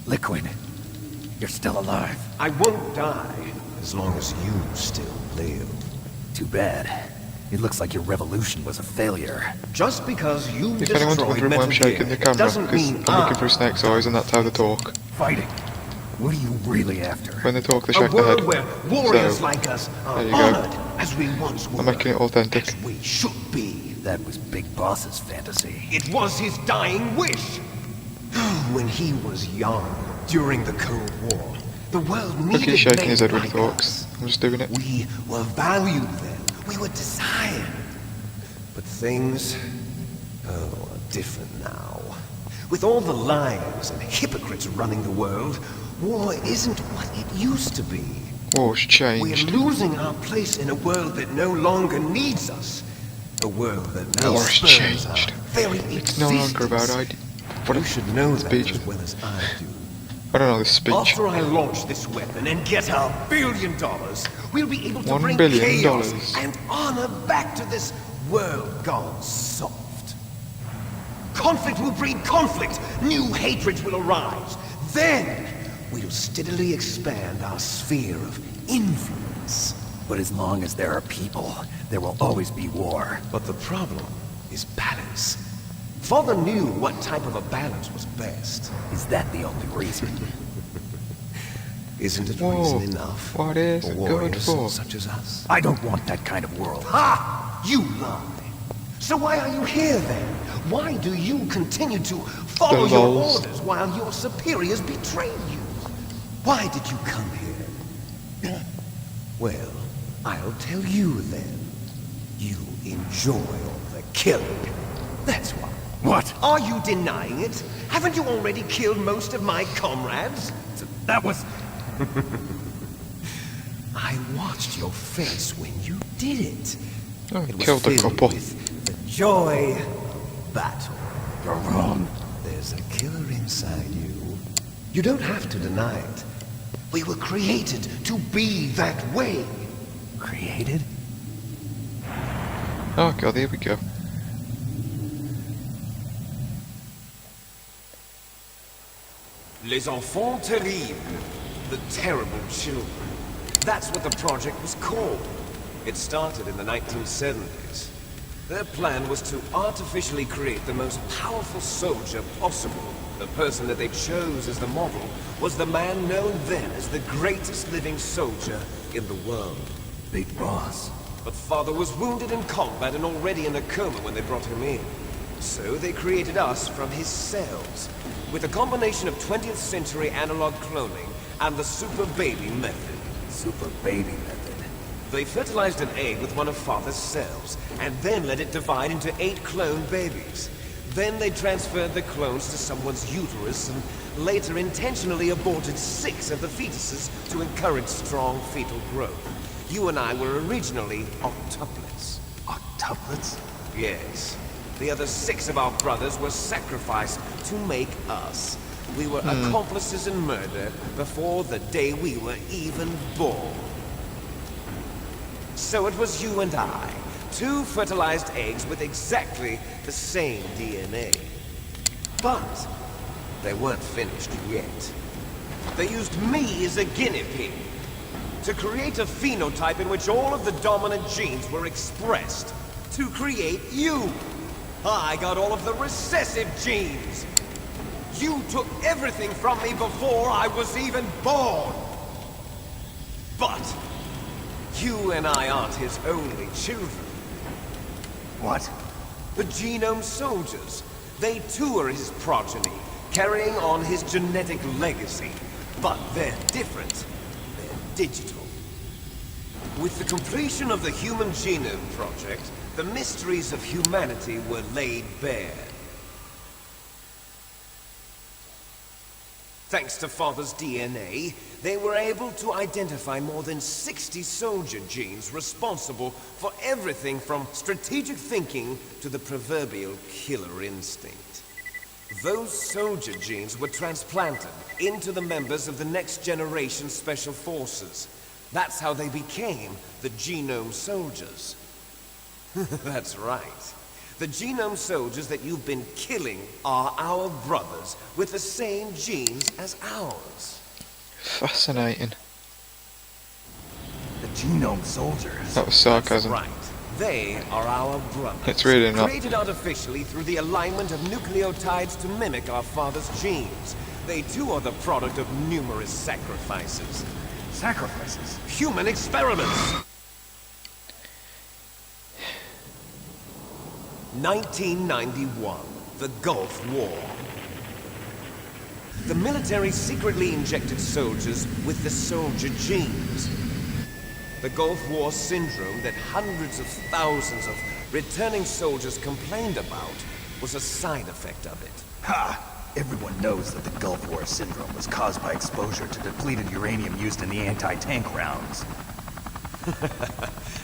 Liquid, you're still alive. I won't die as long as you still live. Too bad. It looks like your revolution was a failure. Just because you If anyone's destroyed wondering why I'm Metal shaking Gear the camera, doesn't because mean I'm looking for snake's eyes and that's how they talk. Fighting. What are you really after? When they talk, they a shake their world head. where warriors So, like us are there you go. honored as we once were. I'm making it authentic. As we should be. That was Big Boss's fantasy. It was his dying wish. When he was young, during the Cold War, the world needed Look, he's shaking men his head when like he talks. us. I'm just doing it. We were valued then. We were desired. But things, are different now. With all the liars and hypocrites running the world, war isn't what it used to be. War's We're changed. losing our place in a world that no longer needs us. A world that now War's spurns our changed. very It's no longer about existence. what You should know that speech. as well as I do. I don't know this speech. After I launch this weapon and get our $1 billion, we'll be able to $1 bring billion chaos and honor back to this world gone soft. Conflict will breed conflict. New hatreds will arise. Then we'll steadily expand our sphere of influence. But as long as there are people, there will always be war. But the problem is balance. Father knew what type of a balance was best. Is that the only reason? Isn't it Whoa, reason enough what is for it good warriors for? such as us? I don't want that kind of world. Ha! You lie. So why are you here then? Why do you continue to follow The your lols. orders while your superiors betray you? Why did you come here? Well, I'll tell you then. You enjoy all the killing. That's why. What? Are you denying it? Haven't you already killed most of my comrades? That was... I watched your face when you did it. Oh, It was killed a filled couple. with the joy of battle. You're wrong. There's a killer inside you. You don't have to deny it. We were created to be that way. Created? Oh god, here we go. Les enfants terribles. The terrible children. That's what the project was called. It started in the 1970s. Their plan was to artificially create the most powerful soldier possible. The person that they chose as the model was the man known then as the greatest living soldier in the world. Big Boss. But Father was wounded in combat and already in a coma when they brought him in. So they created us from his cells, with a combination of 20th century analog cloning and the super baby method. Super baby method. They fertilized an egg with one of Father's cells, and then let it divide into 8 clone babies. Then they transferred the clones to someone's uterus and later intentionally aborted 6 of the fetuses to encourage strong fetal growth. You and I were originally octuplets. Octuplets? Yes. The other 6 of our brothers were sacrificed to make us. We were accomplices in murder before the day we were even born. So it was you and I, 2 fertilized eggs with exactly the same DNA. But they weren't finished yet. They used me as a guinea pig to create a phenotype in which all of the dominant genes were expressed. To create you. I got all of the recessive genes. You took everything from me before I was even born. But you and I aren't his only children. What? The Genome Soldiers. They too are his progeny, carrying on his genetic legacy. But they're different. They're digital. With the completion of the Human Genome Project, the mysteries of humanity were laid bare. Thanks to Father's DNA, they were able to identify more than 60 soldier genes responsible for everything from strategic thinking to the proverbial killer instinct. Those soldier genes were transplanted into the members of the next generation Special Forces. That's how they became the Genome Soldiers. That's right. The genome soldiers that you've been killing are our brothers, with the same genes as ours. Fascinating. The genome soldiers. That was sarcasm. Right. They are our brothers. It's really not. Created artificially through the alignment of nucleotides to mimic our father's genes. They too are the product of numerous sacrifices. Sacrifices? Human experiments! 1991, the Gulf War. The military secretly injected soldiers with the soldier genes. The Gulf War syndrome that hundreds of thousands of returning soldiers complained about was a side effect of it. Ha! Everyone knows that the Gulf War syndrome was caused by exposure to depleted uranium used in the anti-tank rounds.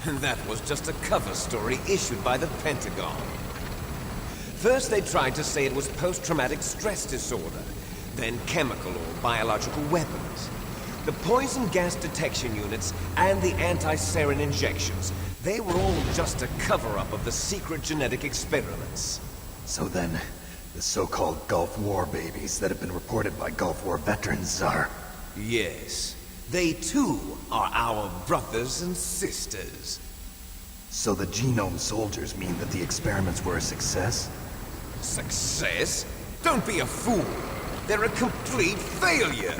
That was just a cover story issued by the Pentagon. First they tried to say it was post-traumatic stress disorder, then chemical or biological weapons. The poison gas detection units and the anti-sarin injections, they were all just a cover-up of the secret genetic experiments. So then, the so-called Gulf War babies that have been reported by Gulf War veterans are... Yes, they too are our brothers and sisters. So the genome soldiers mean that the experiments were a success? Success? Don't be a fool. They're a complete failure.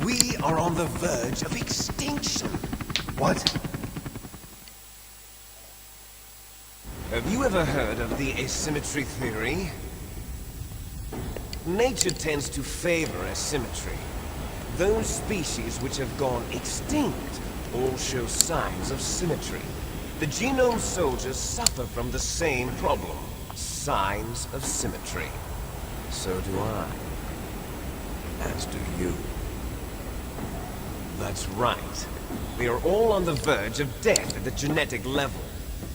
We are on the verge of extinction. What? Have you ever heard of the asymmetry theory? Nature tends to favor asymmetry. Those species which have gone extinct all show signs of symmetry. The genome soldiers suffer from the same problem. Signs of symmetry. So do I. As do you. That's right. We are all on the verge of death at the genetic level.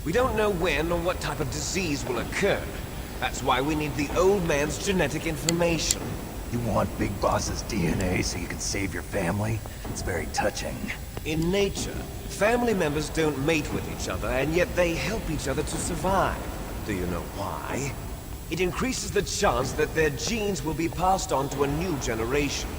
We don't know when or what type of disease will occur. That's why we need the old man's genetic information. You want Big Boss's DNA so you can save your family? It's very touching. In nature, family members don't mate with each other, and yet they help each other to survive. Do you know why? It increases the chance that their genes will be passed on to a new generation.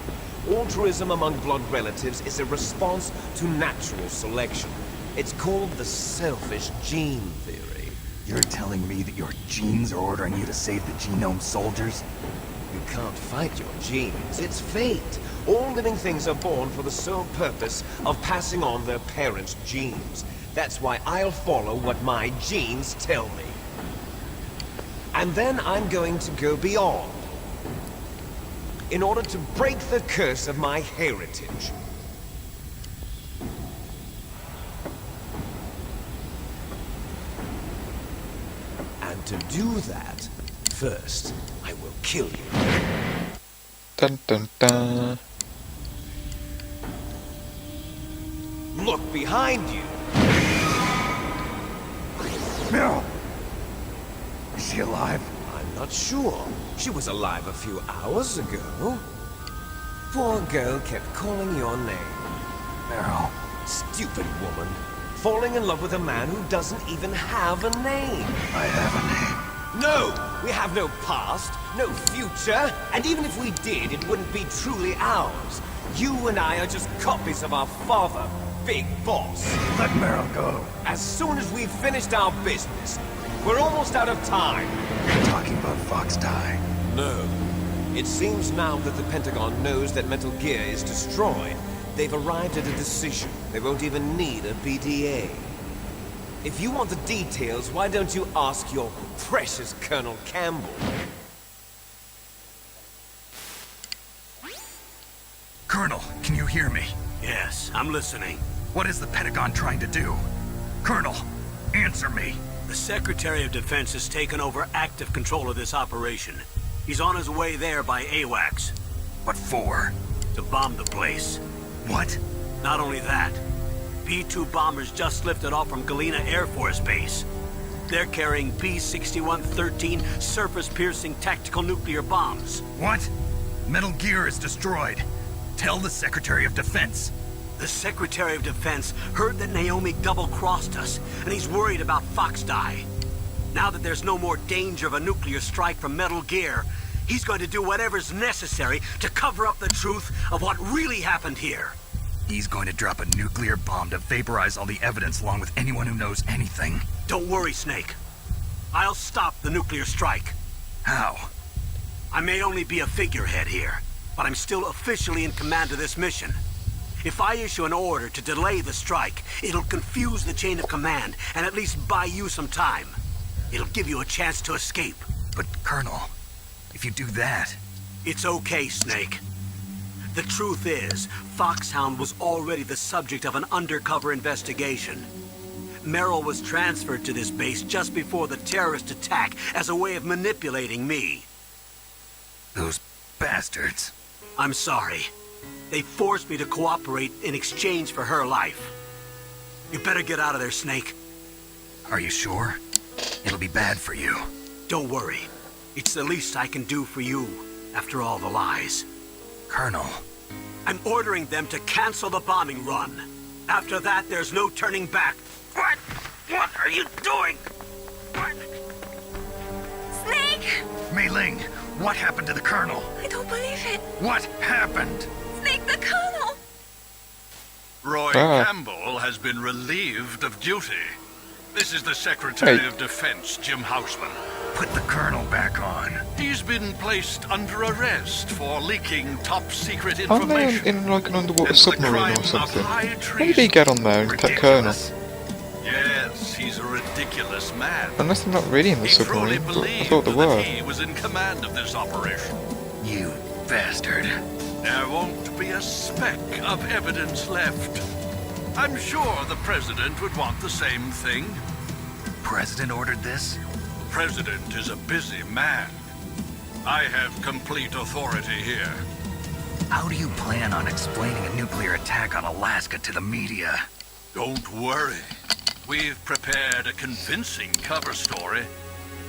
Altruism among blood relatives is a response to natural selection. It's called the selfish gene theory. You're telling me that your genes are ordering you to save the genome soldiers? You can't fight your genes. It's fate. All living things are born for the sole purpose of passing on their parents' genes. That's why I'll follow what my genes tell me. And then I'm going to go beyond. In order to break the curse of my heritage. And to do that, first, I will kill you. Dun dun dun. Look behind you. Meryl! Is she alive? I'm not sure. She was alive a few hours ago. Poor girl kept calling your name. Meryl. Stupid woman. Falling in love with a man who doesn't even have a name. I have a name. No! We have no past, no future, and even if we did, it wouldn't be truly ours. You and I are just copies of our father, Big Boss. Let Meryl go. As soon as we've finished our business, we're almost out of time. You're talking about Fox Die. No. It seems now that the Pentagon knows that Metal Gear is destroyed. They've arrived at a decision. They won't even need a BDA. If you want the details, why don't you ask your precious Colonel Campbell? Colonel, can you hear me? Yes, I'm listening. What is the Pentagon trying to do? Colonel, answer me. The Secretary of Defense has taken over active control of this operation. He's on his way there by AWACS. What for? To bomb the place. What? Not only that, B-2 bombers just lifted off from Galena Air Force Base. They're carrying B-6113 surface-piercing tactical nuclear bombs. What? Metal Gear is destroyed. Tell the Secretary of Defense. The Secretary of Defense heard that Naomi double-crossed us, and he's worried about Fox Die. Now that there's no more danger of a nuclear strike from Metal Gear, he's going to do whatever's necessary to cover up the truth of what really happened here. He's going to drop a nuclear bomb to vaporize all the evidence along with anyone who knows anything. Don't worry, Snake. I'll stop the nuclear strike. How? I may only be a figurehead here, but I'm still officially in command of this mission. If I issue an order to delay the strike, it'll confuse the chain of command and at least buy you some time. It'll give you a chance to escape. But, Colonel, if you do that... It's okay, Snake. The truth is, Foxhound was already the subject of an undercover investigation. Merrill was transferred to this base just before the terrorist attack as a way of manipulating me. Those bastards. I'm sorry. They forced me to cooperate in exchange for her life. You better get out of there, Snake. Are you sure? It'll be bad for you. Don't worry. It's the least I can do for you, after all the lies. Colonel. I'm ordering them to cancel the bombing run. After that, there's no turning back. What? What are you doing? What? Snake! Mei Ling, what happened to the Colonel? I don't believe it. What happened? Snake, the Colonel! Roy Ah. Campbell has been relieved of duty. This is the Secretary Hey. of Defense, Jim Houseman. Put the Colonel back on. He's been placed under arrest for leaking top-secret Aren't they information. in like an underwater and for the submarine crime or of something? high Maybe treason. get on there and that Colonel. Ridiculous. Yes, he's a ridiculous man. Unless they're not really in the He truly submarine, but I believed thought they that were. he was in command of this operation. You bastard. There won't be a speck of evidence left. I'm sure the President would want the same thing. President ordered this? The President is a busy man. I have complete authority here. How do you plan on explaining a nuclear attack on Alaska to the media? Don't worry. We've prepared a convincing cover story.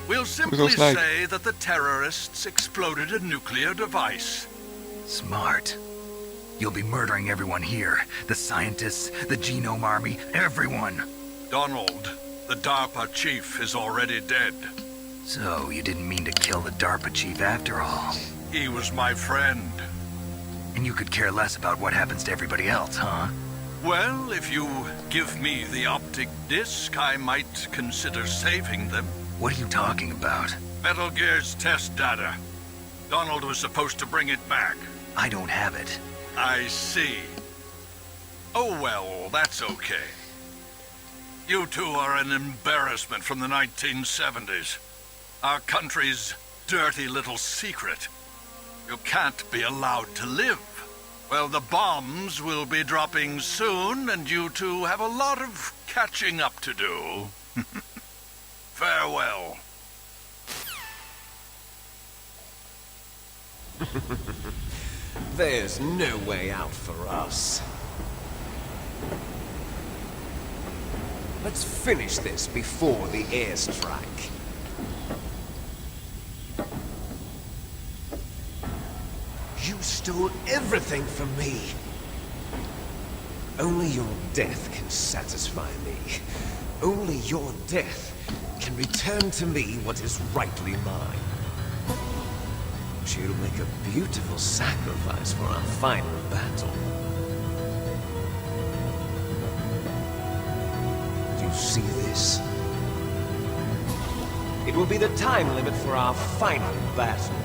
We'll simply Snake. say that the terrorists exploded a nuclear device. Smart. You'll be murdering everyone here. The scientists, the Genome Army, everyone. Donald, the DARPA chief, is already dead. So, you didn't mean to kill the DARPA chief after all. He was my friend. And you could care less about what happens to everybody else, huh? Well, if you give me the optic disc, I might consider saving them. What are you talking about? Metal Gear's test data. Donald was supposed to bring it back. I don't have it. I see. Oh well, that's okay. You two are an embarrassment from the 1970s. Our country's dirty little secret. You can't be allowed to live. Well, the bombs will be dropping soon, and you two have a lot of catching up to do. Farewell. There's no way out for us. Let's finish this before the airstrike. You stole everything from me. Only your death can satisfy me. Only your death can return to me what is rightly mine. She'll make a beautiful sacrifice for our final battle. Do you see this? It will be the time limit for our final battle.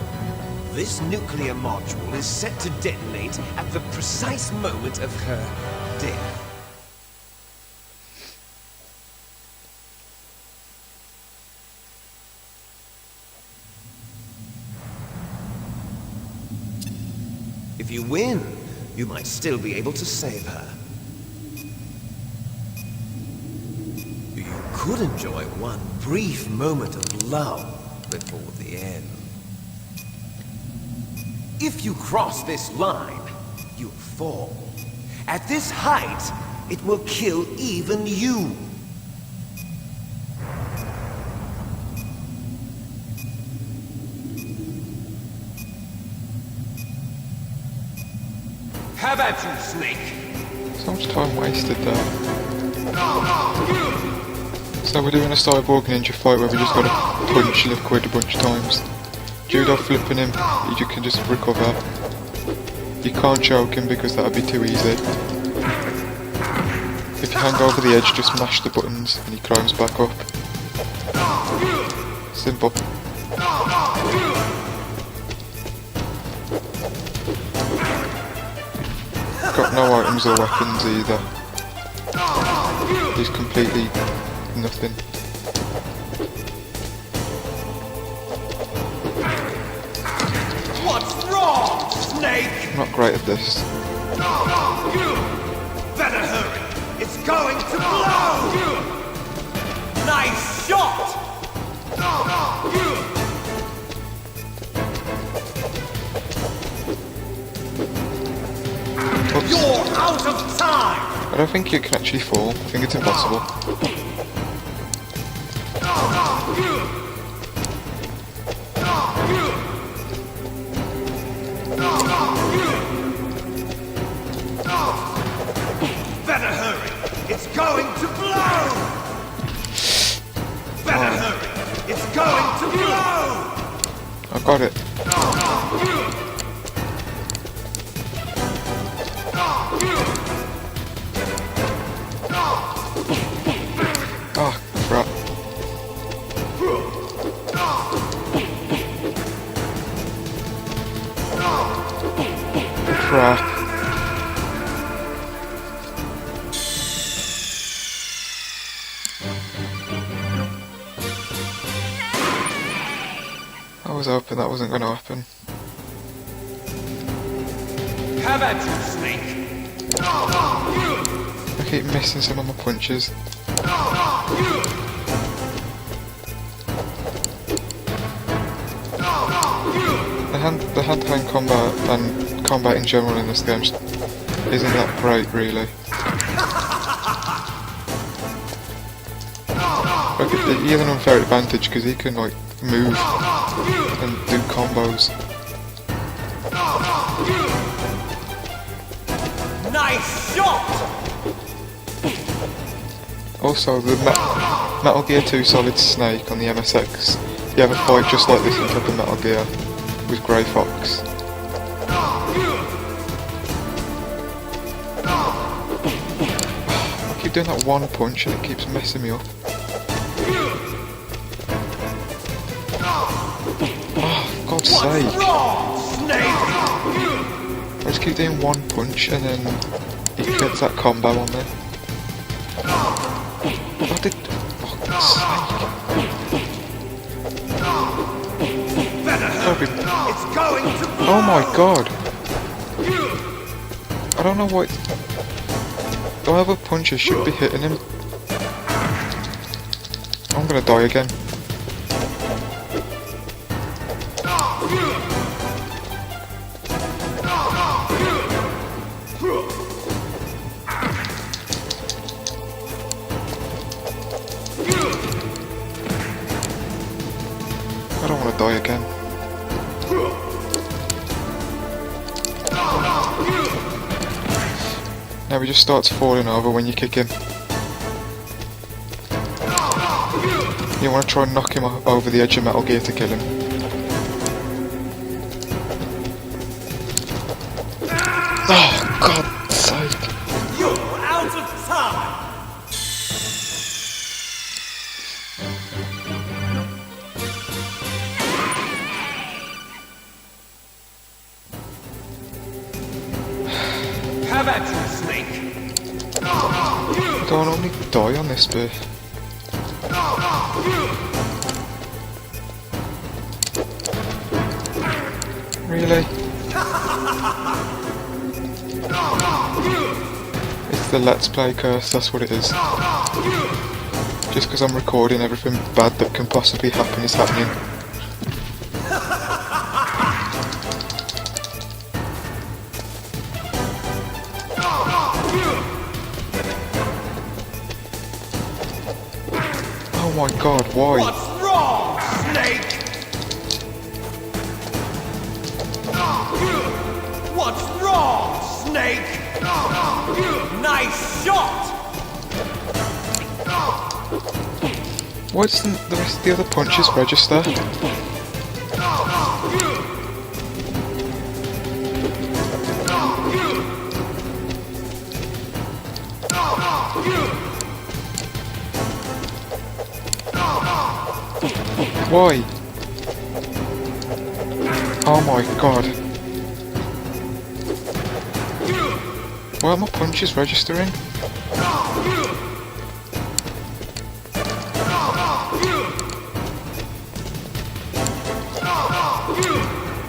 This nuclear module is set to detonate at the precise moment of her death. If you win, you might still be able to save her. You could enjoy one brief moment of love before the end. If you cross this line, you'll fall. At this height, it will kill even you. Have at you, Snake! So much time wasted there. So we're doing a Cyborg Ninja fight where we just gotta punch Liquid a bunch of times. Judo flipping him, you can just recover. You can't choke him because that would be too easy. If you hang over the edge, just mash the buttons and he climbs back up. Simple. Got no items or weapons either. He's completely nothing. What's wrong, Snake? I'm not great at this. Better hurry. It's going to blow. Nice shot. Oops. You're out of time. I don't think you can actually fall. I think it's impossible. Better hurry. It's going to blow. Better hurry. It's going to blow. I got it. Ah, crap. Crap. I was hoping that wasn't going to happen. Have at you, Snake. I keep missing some of my punches. The hand-to-hand combat and combat in general in this game isn't that great, really. Like, he has an unfair advantage because he can like move and do combos. Nice shot. Also, the Metal Gear 2 Solid Snake on the MSX, you have a fight just like this in Top of Metal Gear with Grey Fox. I keep doing that one punch and it keeps messing me up. Oh, for God's sake. Wrong, Snake. I just keep doing one punch and then he gets that combo on there. What did... Oh, God's sake. Gotta be... It's going to blow. Oh my god! I don't know what... The other punches should be hitting him. I'm gonna die again. I don't want to die again. Now he just starts falling over when you kick him. You want to try and knock him over the edge of Metal Gear to kill him. Oh, God's sake. You're out of time. Have at you, Snake. I don't only die on this bit. Really? It's the Let's Play curse, that's what it is. Just because I'm recording, everything bad that can possibly happen is happening. Oh my god, why? What's wrong, Snake? What's wrong, Snake? Nice shot! Why doesn't the rest of the other punches register? Why? Oh my god. Why are my punches registering?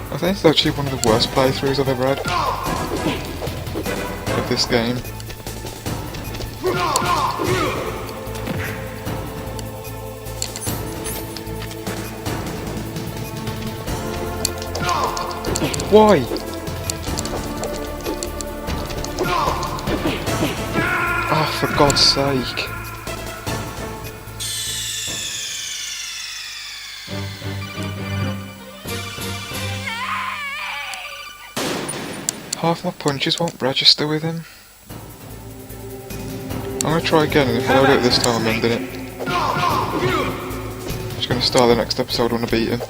I think it's actually one of the worst playthroughs I've ever had of this game. Why? Oh, for God's sake. Half my punches won't register with him. I'm gonna try again, and if I don't do it this time, I'm ending it. Just gonna start the next episode when I beat him.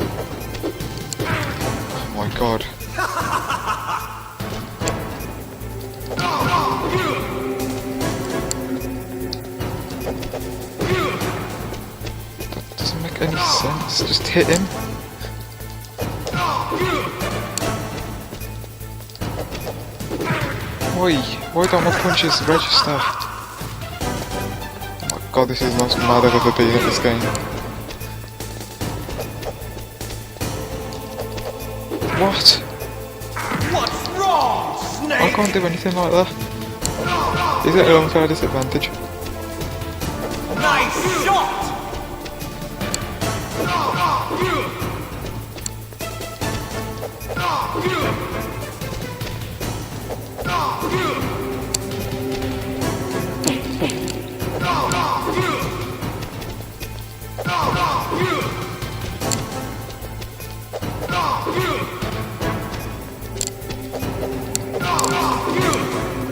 Oh my god. That doesn't make any sense. Just hit him. Why don't my punches register? Oh my god, this is the most mad I've ever been at this game. What? What's wrong, Snake? I can't do anything like that. Is it an unfair disadvantage? Nice shot!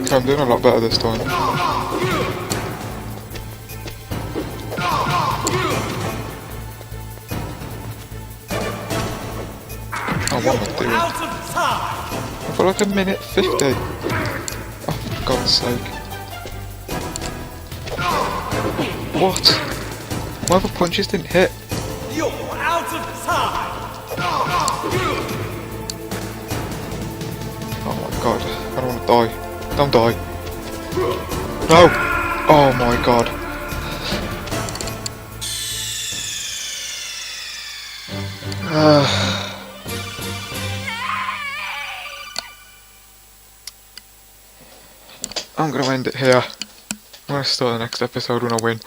Okay, I'm doing a lot better this time. Oh, what am I doing? Out of time! I've got like a minute 50. Oh, for God's sake. What? My other punches didn't hit. You're out of time! Oh my god. I don't want to die. Don't die. No! Oh my god. I'm gonna end it here. I'm gonna start the next episode when I win.